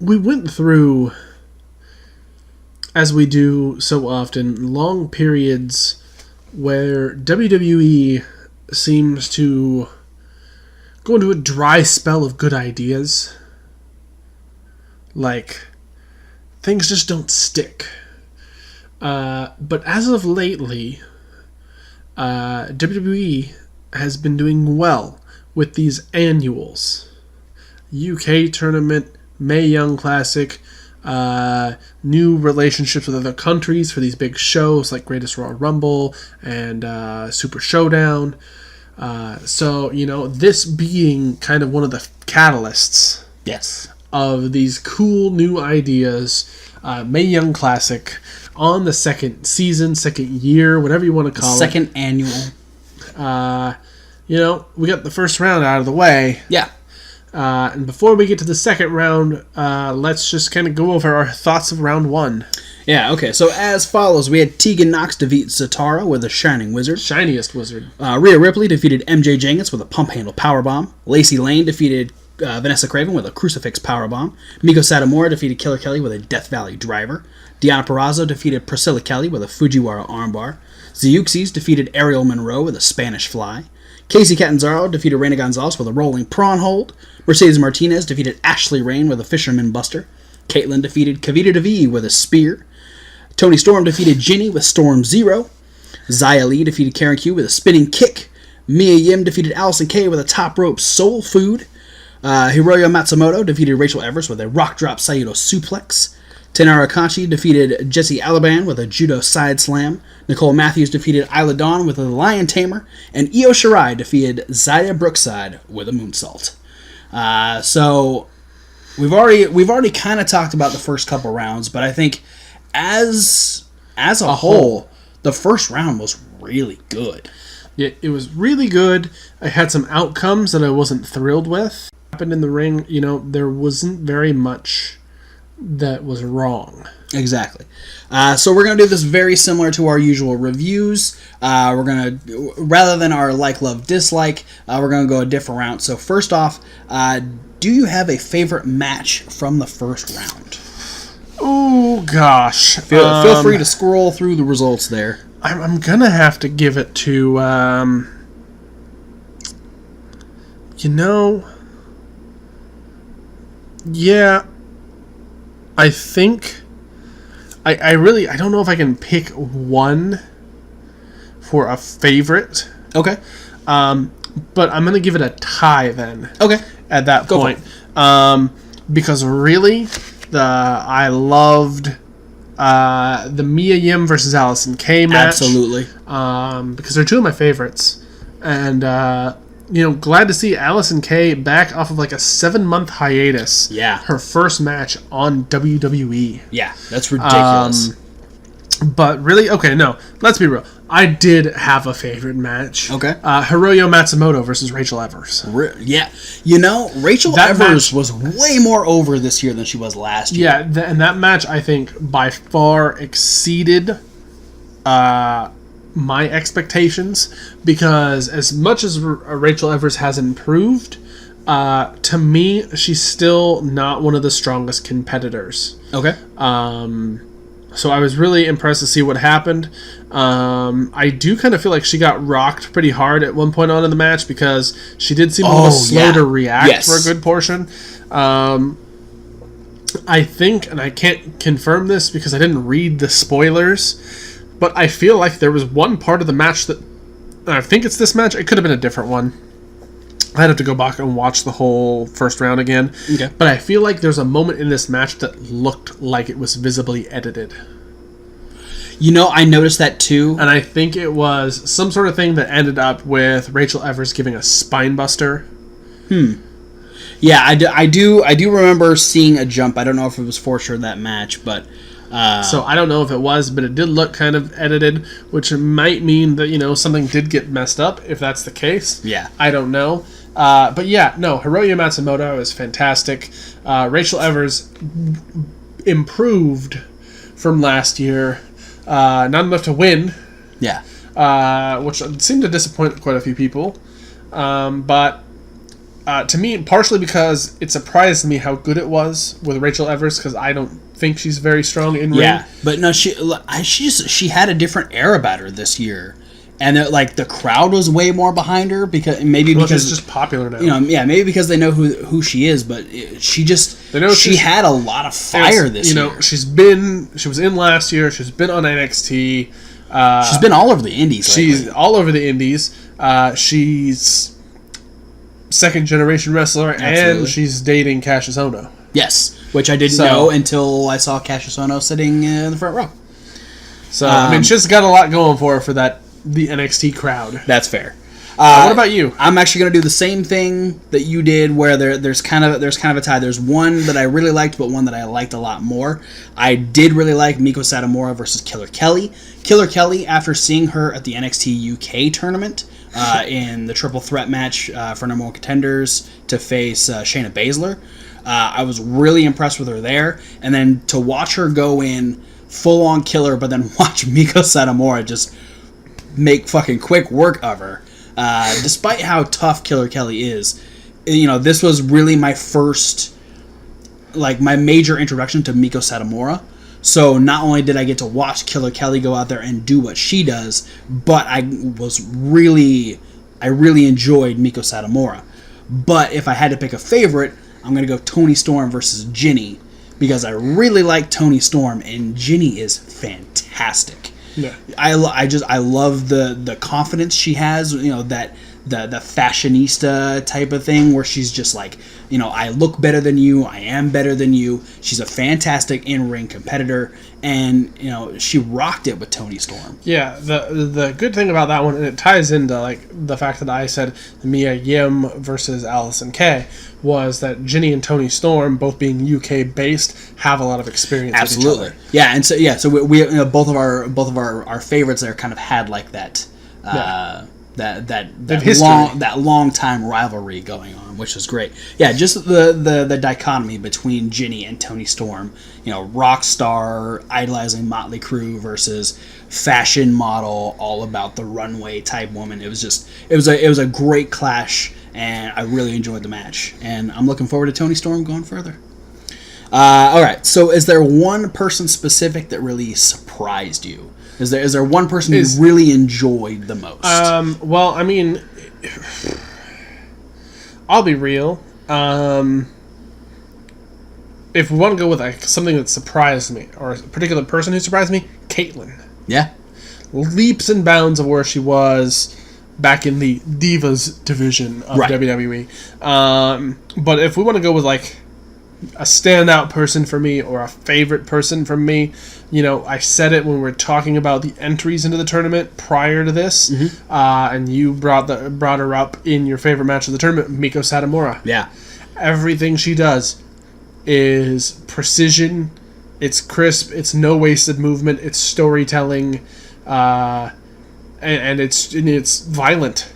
we went through, as we do so often, long periods where WWE seems to go into a dry spell of good ideas. Like, things just don't stick. But as of lately, WWE has been doing well with these annuals. UK tournament, Mae Young Classic, new relationships with other countries for these big shows like Greatest Royal Rumble and Super Showdown. So, this being kind of one of the catalysts of these cool new ideas, Mae Young Classic on the second season, second year, whatever you want to call second annual. We got the first round out of the way. Yeah. And before we get to the second round, let's just kind of go over our thoughts of round one. Yeah, okay. So as follows, we had Tegan Nox defeat Zatara with a Shining Wizard. Shiniest Wizard. Rhea Ripley defeated MJ Jenkins with a Pump Handle Powerbomb. Lacey Lane defeated Vanessa Craven with a Crucifix Powerbomb. Miko Satomura defeated Killer Kelly with a Death Valley Driver. Deonna Purrazzo defeated Priscilla Kelly with a Fujiwara Armbar. Zeuxis defeated Ariel Monroe with a Spanish Fly. Casey Catanzaro defeated Reina Gonzalez with a Rolling Prawn Hold. Mercedes Martinez defeated Ashley Rain with a Fisherman Buster. Caitlyn defeated Kavita Devi with a Spear. Toni Storm defeated Ginny with Storm Zero. Xia Li defeated Karen Q with a Spinning Kick. Mia Yim defeated Allison Kay with a Top Rope Soul Food. Hiroyo Matsumoto defeated Rachel Evers with a Rock Drop Saito Suplex. Tenara Kanchi defeated Jessie Alaban with a Judo Side Slam. Nicole Matthews defeated Isla Dawn with a Lion Tamer. And Io Shirai defeated Zaya Brookside with a Moonsault. So we've already kind of talked about the first couple rounds, but I think as a whole, the first round was really good. Yeah, it was really good. I had some outcomes that I wasn't thrilled with. Happened in the ring, there wasn't very much that was wrong. Exactly. So we're going to do this very similar to our usual reviews. We're going to, rather than our like, love, dislike, we're going to go a different route. So first off, do you have a favorite match from the first round? Oh, gosh. Feel free to scroll through the results there. I'm going to have to give it to, yeah, I think I don't know if I can pick one for a favorite. Okay. But I'm going to give it a tie then. Okay. At that point. Because really, I loved the Mia Yim versus Allison Kay match. Absolutely. Because they're two of my favorites. And, glad to see Allison Kay back off of like a 7-month hiatus. Yeah. Her first match on WWE. Yeah, that's ridiculous. But really, okay, no, let's be real. I did have a favorite match. Okay. Hiroyo Matsumoto versus Rachel Evers. Yeah. Rachel Evers was way more over this year than she was last year. Yeah, and that match, I think, by far exceeded my expectations, because as much as Rachel Evers has improved, to me, she's still not one of the strongest competitors. Okay. So I was really impressed to see what happened. I do kind of feel like she got rocked pretty hard at one point on in the match, because she did seem a little slow to react for a good portion. I think, and I can't confirm this because I didn't read the spoilers, but I feel like there was one part of the match that, I think it's this match, it could have been a different one. I'd have to go back and watch the whole first round again. Okay. But I feel like there's a moment in this match that looked like it was visibly edited. I noticed that too. And I think it was some sort of thing that ended up with Rachel Evers giving a spine buster. Yeah, I do remember seeing a jump. I don't know if it was for sure that match, but... So I don't know if it was, but it did look kind of edited, which might mean that, something did get messed up, if that's the case. Yeah. I don't know. But yeah, no, Hiroyo Matsumoto is fantastic. Rachel Evers improved from last year. Not enough to win. Yeah. Which seemed to disappoint quite a few people. But To me, partially because it surprised me how good it was with Rachel Evers, because I don't think she's very strong in ring. Yeah, but no, she had a different air about her this year, and the crowd was way more behind her because she's just popular now. Maybe because they know who she is, but she had a lot of fire this year. She was in last year. She's been on NXT. She's been all over the indies. She's all over the indies. She's second generation wrestler. Absolutely. And she's dating Cassius Ohno. Yes, which I didn't know until I saw Cassius Ohno sitting in the front row. So she's got a lot going for her for the NXT crowd. That's fair. What about you? I'm actually going to do the same thing that you did, where there's kind of a tie. There's one that I really liked, but one that I liked a lot more. I did really like Meiko Satomura versus Killer Kelly. Killer Kelly, after seeing her at the NXT UK tournament in the triple threat match for number one contenders to face Shayna Baszler, I was really impressed with her there. And then to watch her go in full on killer, but then watch Meiko Satomura just make fucking quick work of her. Despite how tough Killer Kelly is, this was really my first, my major introduction to Meiko Satomura. So not only did I get to watch Killer Kelly go out there and do what she does, but I really enjoyed Meiko Satomura. But if I had to pick a favorite, I'm going to go Toni Storm versus Jinny, because I really like Toni Storm, and Jinny is fantastic. Yeah. I love the confidence she has, that the fashionista type of thing, where she's just like, I look better than you, I am better than you. She's a fantastic in-ring competitor, and she rocked it with Toni Storm. Yeah, the good thing about that one, and it ties into the fact that I said Mia Yim versus Allison Kay, was that Jinny and Toni Storm, both being UK based, have a lot of experience. Absolutely. With each other. Yeah, and so we both of our favorites there kind of had that. That long time rivalry going on, which is great. Yeah, just the dichotomy between Jinny and Toni Storm. Rock star idolizing Motley Crue versus fashion model, all about the runway type woman. It was a great clash, and I really enjoyed the match. And I'm looking forward to Toni Storm going further. All right. So, is there one person specific that really surprised you? Is there one person you really enjoyed the most? Well, I mean, I'll be real. If we want to go with something that surprised me, or a particular person who surprised me, Caitlyn. Yeah. Leaps and bounds of where she was back in the Divas division of WWE. But if we want to go with a standout person for me, or a favorite person from me, I said it when we were talking about the entries into the tournament prior to this, and you brought her up in your favorite match of the tournament, Meiko Satomura. Yeah. Everything she does is precision, it's crisp, it's no wasted movement, it's storytelling, and it's violent.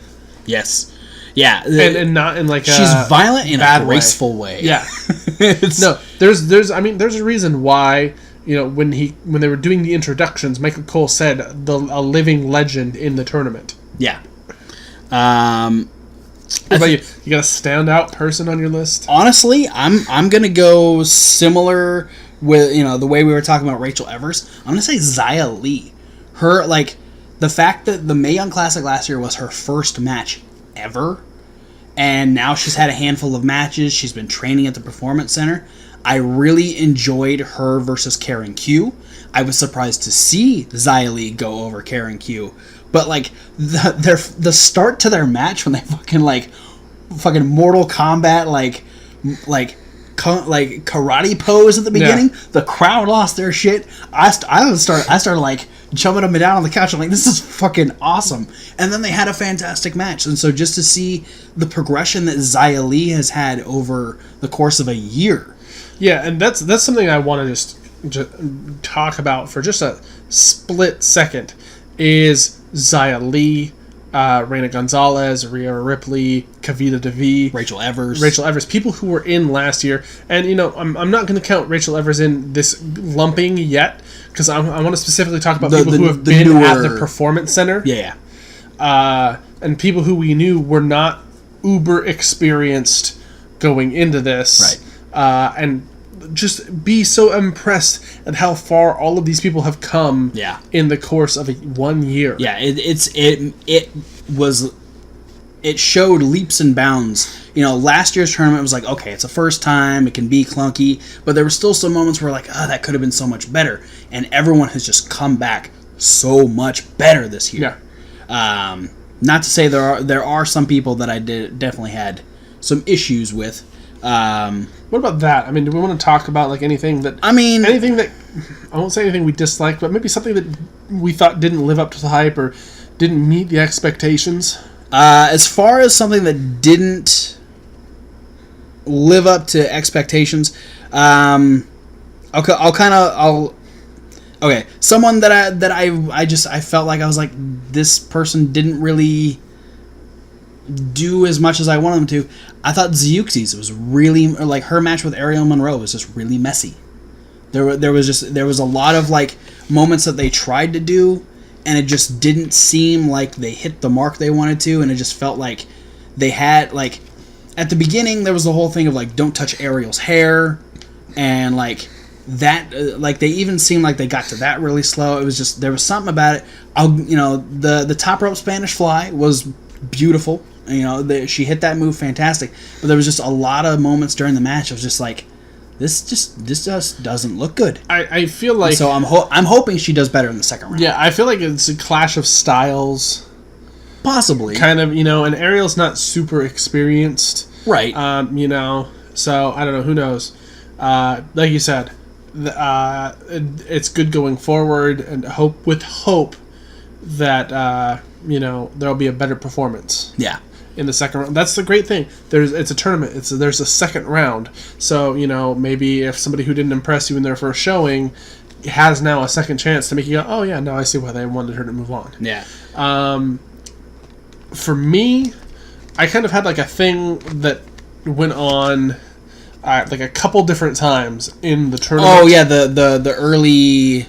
Yes. Yeah, and not in she's violent in a graceful way. Yeah, no, there's a reason why when they were doing the introductions, Michael Cole said a living legend in the tournament. Yeah. What about you? You got a standout person on your list? Honestly, I'm gonna go similar with the way we were talking about Rachel Evers. I'm gonna say Xia Li. Her the fact that the Mae Young Classic last year was her first match ever, and now she's had a handful of matches. She's been training at the Performance Center. I really enjoyed her versus Karen Q. I was surprised to see Xia Li go over Karen Q, but the start to their match when they fucking Mortal Kombat karate pose at the beginning, the crowd lost their shit. I started jumping up and down on the couch. I'm like, this is fucking awesome. And then they had a fantastic match. And so just to see the progression that Xia Li has had over the course of a year. Yeah, and that's something I want to just talk about for just a split second, is Xia Li, Reina Gonzalez, Rhea Ripley, Kavita Devi, Rachel Evers, people who were in last year. And I'm not going to count Rachel Evers in this lumping yet, because I want to specifically talk about people who have been at the Performance Center. Yeah. And people who we knew were not uber experienced going into this. Right. And just be so impressed at how far all of these people have come in the course of 1 year. Yeah, it showed leaps and bounds. You know, last year's tournament was like, okay, it's a first time, it can be clunky, but there were still some moments where like, that could have been so much better. And everyone has just come back so much better this year. Yeah. Not to say there are some people that I definitely had some issues with. What about that? I mean, do we want to talk about like anything that I won't say anything we disliked, but maybe something that we thought didn't live up to the hype or didn't meet the expectations? As far as something that didn't live up to expectations, someone that I felt like I was like, this person didn't really do as much as I wanted them to. I thought Zeuxis was really, like, her match with Ariel Monroe was just really messy. There was a lot of like moments that they tried to do, and it just didn't seem like they hit the mark they wanted to, and it just felt like they had, like, at the beginning there was the whole thing of like, don't touch Ariel's hair, and like that, like they even seemed like they got to that really slow. It was just, there was something about it. The top rope Spanish fly was beautiful. You know, she hit that move fantastic, but there was just a lot of moments during the match. I was just like, this just doesn't look good. I feel like, so I'm hoping she does better in the second round. Yeah, I feel like it's a clash of styles, possibly. Kind of, and Ariel's not super experienced, right? So I don't know. Who knows? Like you said, it's good going forward, and hope that there'll be a better performance. Yeah. In the second round. That's the great thing. It's a tournament. There's a second round. So, maybe if somebody who didn't impress you in their first showing has now a second chance to make you go, oh yeah, no, I see why they wanted her to move on. Yeah. For me, I kind of had like a thing that went on like a couple different times in the tournament. Oh yeah, the early.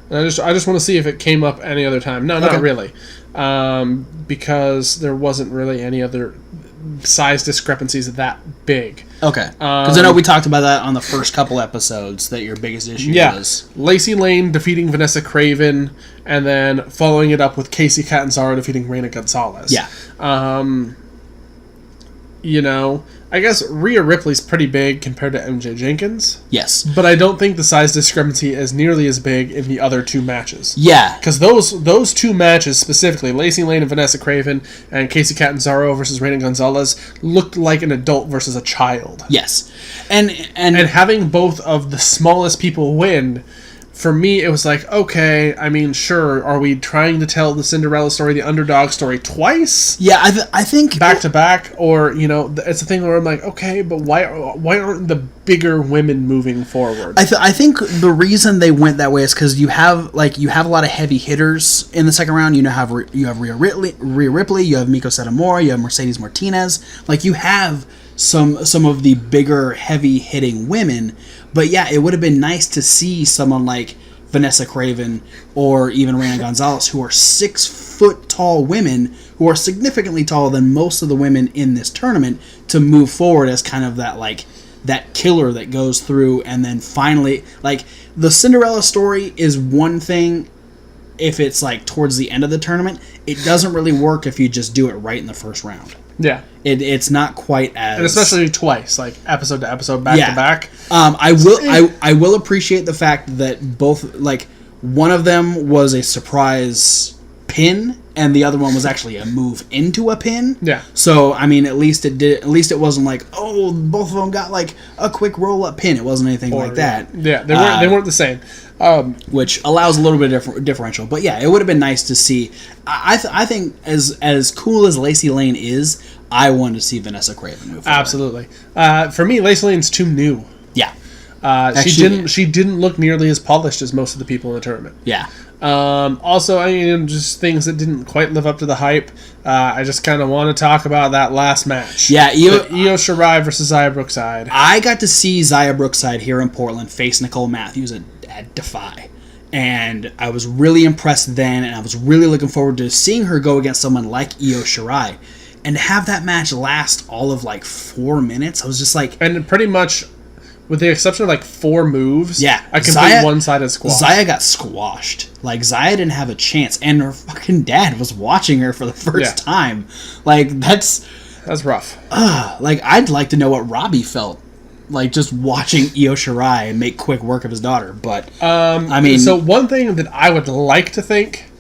And I just want to see if it came up any other time. No, not really. Because there wasn't really any other size discrepancies that big. Okay. Because I know we talked about that on the first couple episodes, that your biggest issue was... Lacey Lane defeating Vanessa Craven, and then following it up with Casey Catanzaro defeating Reina Gonzalez. Yeah. I guess Rhea Ripley's pretty big compared to MJ Jenkins. Yes. But I don't think the size discrepancy is nearly as big in the other two matches. Yeah. Because those two matches specifically, Lacey Lane and Vanessa Craven and Casey Catanzaro versus Reina Gonzalez, looked like an adult versus a child. Yes. And having both of the smallest people win, for me, it was like, okay, I mean, sure, are we trying to tell the Cinderella story, the underdog story, twice? Yeah, I think... Back to back, or, it's a thing where I'm like, okay, but why aren't the bigger women moving forward? I think the reason they went that way is because you have a lot of heavy hitters in the second round. You have Rhea Ripley, you have Miko Satomura, you have Mercedes Martinez. Like, you have some of the bigger, heavy-hitting women. But yeah, it would have been nice to see someone like Vanessa Craven or even Reina Gonzalez, who are 6 foot tall women, who are significantly taller than most of the women in this tournament, to move forward as kind of that killer that goes through, and then finally, like, the Cinderella story is one thing if it's like towards the end of the tournament. It doesn't really work if you just do it right in the first round. Yeah. It's not quite as... And especially twice, like episode to episode, back to back. I will appreciate the fact that both, like, one of them was a surprise pin, and the other one was actually a move into a pin. Yeah. So, I mean, at least it wasn't like, oh, both of them got like a quick roll up pin. It wasn't anything like that. Yeah, they weren't the same. Which allows a little bit of differential. But yeah, it would have been nice to see. I think as cool as Lacey Lane is, I wanted to see Vanessa Craven move forward. Absolutely. For me, Lacey Lane's too new. Yeah. She didn't look nearly as polished as most of the people in the tournament. Yeah. Also, just things that didn't quite live up to the hype. I just kind of want to talk about that last match. Yeah, Io Shirai versus Xia Brookside. I got to see Xia Brookside here in Portland face Nicole Matthews at Defy. And I was really impressed then, and I was really looking forward to seeing her go against someone like Io Shirai. and to have that match last all of like 4 minutes, I was just like, And pretty much, with the exception of like 4 moves, yeah, a complete one-sided squash. Zaya got squashed. Like, Zaya didn't have a chance, and her fucking dad was watching her for the first time. Like, that's rough. like, I'd like to know what Robbie felt like just watching Io Shirai make quick work of his daughter. But I mean, so one thing that I would like to think,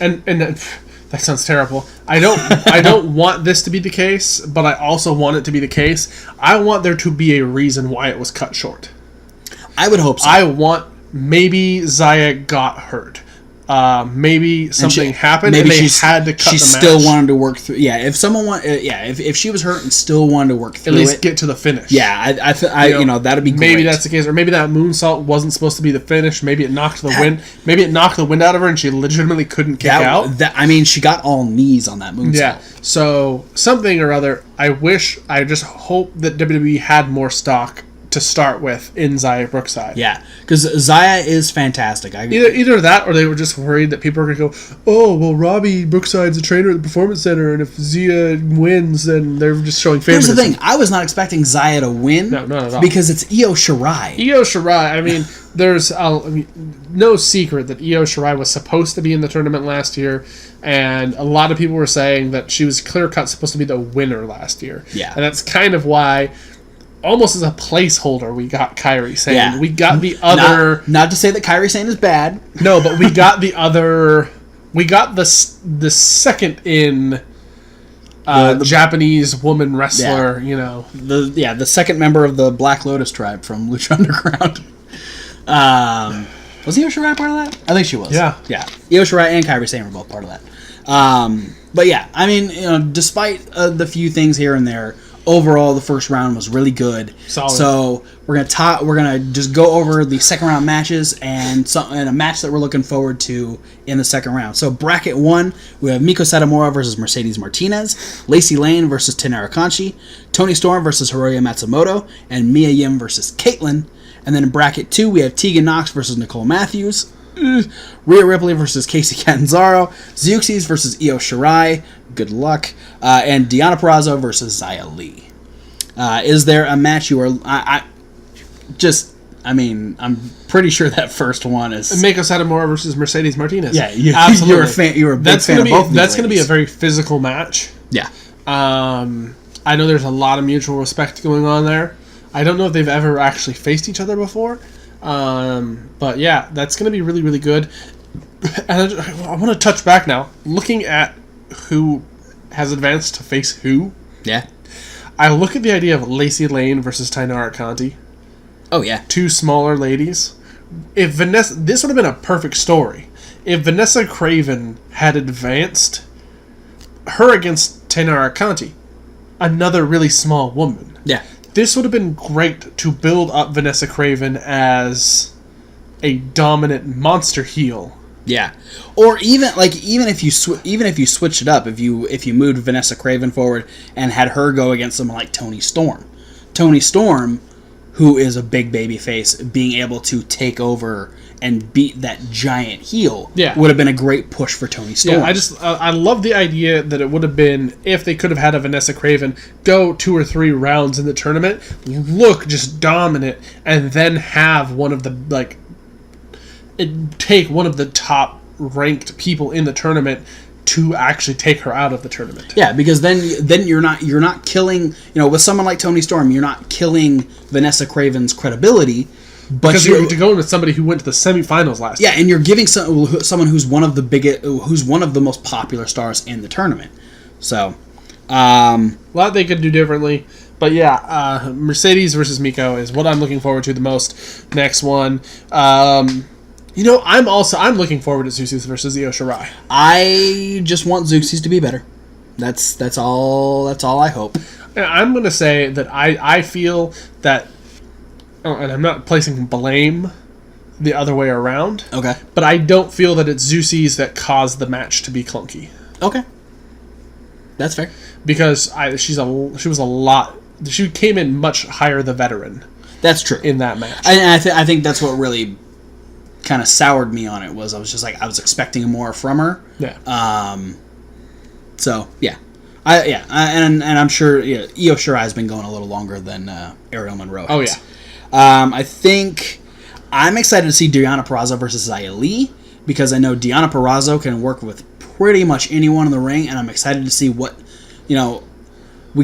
and that sounds terrible. I don't want this to be the case, but I also want it to be the case. I want there to be a reason why it was cut short. I would hope so. I want maybe Zaya got hurt. Maybe something happened and they had to cut the match. She still wanted to work through. Yeah, if someone if she was hurt and still wanted to work through at least get to the finish. Yeah, that'd be great. Maybe that's the case, or maybe that moonsault wasn't supposed to be the finish. Maybe it knocked the wind. Maybe it knocked the wind out of her, and she legitimately couldn't kick out. I mean, she got all knees on that moonsault. Yeah. So something or other. I just hope that WWE had more stock to start with in Zaya Brookside. Yeah, because Zaya is fantastic. Either that, or they were just worried that people are going to go, oh, well, Robbie Brookside's a trainer at the Performance Center, and if Zia wins, then they're just showing favoritism. Here's the thing. I was not expecting Zaya to win. No, not at all. Because it's Io Shirai. Io Shirai, I mean, there's no secret that Io Shirai was supposed to be in the tournament last year, and a lot of people were saying that she was clear-cut supposed to be the winner last year. Yeah. And that's kind of why, almost as a placeholder, we got Kairi Sane. Yeah. We got the other... Not to say that Kairi Sane is bad. No, but we got the other... We got the second in the Japanese woman wrestler, The second member of the Black Lotus tribe from Lucha Underground. Was Io Shirai part of that? I think she was. Yeah. Yeah. Io Shirai and Kairi Sane were both part of that. But yeah, I mean, despite the few things here and there, overall, the first round was really good. Solid. So we're gonna just go over the second round matches and a match that we're looking forward to in the second round. So bracket 1, we have Miko Satomura versus Mercedes Martinez, Lacey Lane versus Tenara Kanchi, Toni Storm versus Hiroya Matsumoto, and Mia Yim versus Caitlyn. And then in bracket 2, we have Tegan Nox versus Nicole Matthews, Rhea Ripley versus Casey Catanzaro, Zeuxis versus Io Shirai, good luck, and Deonna Purrazzo versus Xia Li. Is there a match you are... I'm pretty sure that first one is... Mako Satomura versus Mercedes Martinez. Yeah, absolutely. You're a big fan of both of these That's going to be a ladies. very physical match. Yeah. I know there's a lot of mutual respect going on there. I don't know if they've ever actually faced each other before. But yeah, that's going to be really, really good. And I want to touch back now. Looking at who has advanced to face who. Yeah. I look at the idea of Lacey Lane versus Tainara Conti. Oh, yeah. 2 smaller ladies. This would have been a perfect story. If Vanessa Craven had advanced, her against Tainara Conti, another really small woman. Yeah. This would have been great to build up Vanessa Craven as a dominant monster heel. Yeah, or even if you switched it up, if you moved Vanessa Craven forward and had her go against someone like Toni Storm, who is a big baby face, being able to take over and beat that giant heel, would have been a great push for Toni Storm. Yeah, I love the idea that it would have been, if they could have had a Vanessa Craven go 2 or 3 rounds in the tournament, look just dominant, and then have one of the take one of the top ranked people in the tournament to actually take her out of the tournament. Yeah, because then you're not killing, with someone like Toni Storm, you're not killing Vanessa Craven's credibility, but because you're going with somebody who went to the semifinals last year. Yeah, and you're giving someone who's one of the most popular stars in the tournament. So, a lot they could do differently. But yeah, Mercedes versus Miko is what I'm looking forward to the most. Next one. I'm looking forward to Zeuxis versus Io Shirai. I just want Zeuxis to be better. That's all I hope. And I'm going to say that I feel that, and I'm not placing blame the other way around. Okay. But I don't feel that it's Zeuxis that caused the match to be clunky. Okay. That's fair. Because she came in much higher the veteran. That's true. In that match. And I think that's what really kind of soured me on it, was I was just like, I was expecting more from her. Yeah. So, yeah. And I'm sure Io Shirai has been going a little longer than Ariel Monroe has. Oh, yeah. I think I'm excited to see Deonna Purrazzo versus Xia Li, because I know Deonna Purrazzo can work with pretty much anyone in the ring, and I'm excited to see what, we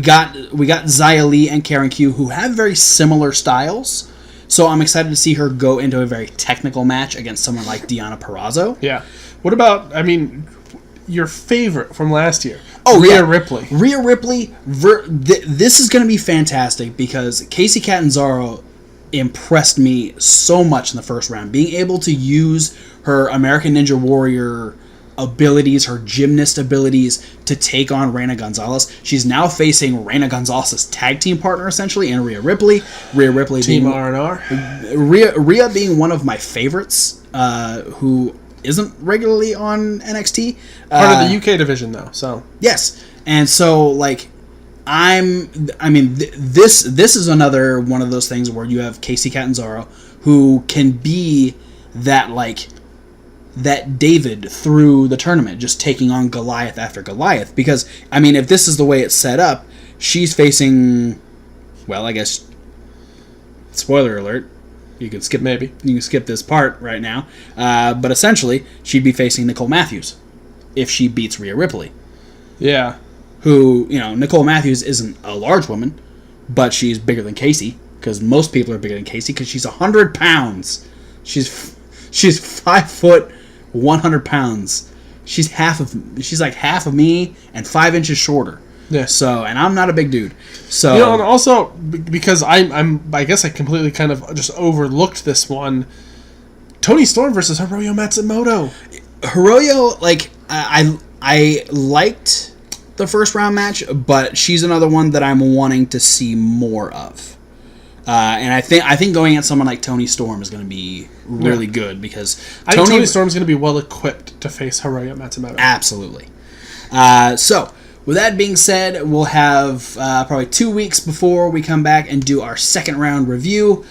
got Xia Li and Karen Q, who have very similar styles, so I'm excited to see her go into a very technical match against someone like Deonna Purrazzo. Yeah. What about, your favorite from last year? Oh, Rhea yeah. Ripley. Rhea Ripley, this is going to be fantastic, because Kacy Catanzaro impressed me so much in the first round. Being able to use her American Ninja Warrior abilities, her gymnast abilities, to take on Reina Gonzalez. She's now facing Reina Gonzalez's tag team partner, essentially, and Rhea Ripley. Rhea Ripley Team being R&R. Rhea being one of my favorites, who isn't regularly on NXT. Part of the UK division, though. So Yes, and so this is another one of those things where you have Kacy Catanzaro, who can be that David through the tournament, just taking on Goliath after Goliath. Because if this is the way it's set up, she's facing, well, I guess, spoiler alert. You can skip this part right now, but essentially she'd be facing Nicole Matthews if she beats Rhea Ripley. yeah. Who, Nicole Matthews isn't a large woman, but she's bigger than Kacy, because most people are bigger than Kacy, because she's 100 pounds. She's 5 foot, 100 pounds. She's like half of me and 5 inches shorter. Yeah. So, and I'm not a big dude. So, and also because I guess I completely kind of just overlooked this one. Toni Storm versus Hiroyo Matsumoto. Hiroyo, I liked the first round match, but she's another one that I'm wanting to see more of. And I think going at someone like Toni Storm is going to be really good, because I think Toni Storm's going to be well equipped to face Hiroyo Matsumoto. Absolutely. So, with that being said, we'll have probably 2 weeks before we come back and do our second round review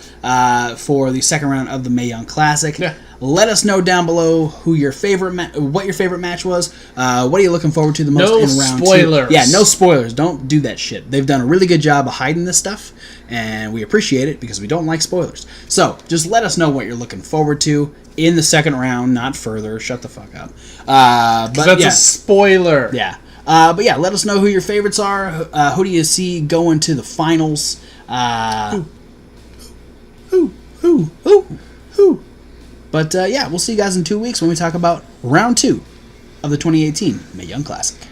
for the second round of the Mae Young Classic. Yeah. Let us know down below what your favorite match was. What are you looking forward to the most No in round spoilers. 2? Yeah, no spoilers. Don't do that shit. They've done a really good job of hiding this stuff, and we appreciate it, because we don't like spoilers. So, just let us know what you're looking forward to in the second round, not further. Shut the fuck up. But that's a spoiler. Yeah. But yeah, let us know who your favorites are. Who do you see going to the finals? Who? But yeah, we'll see you guys in 2 weeks when we talk about round 2 of the 2018 Mae Young Classic.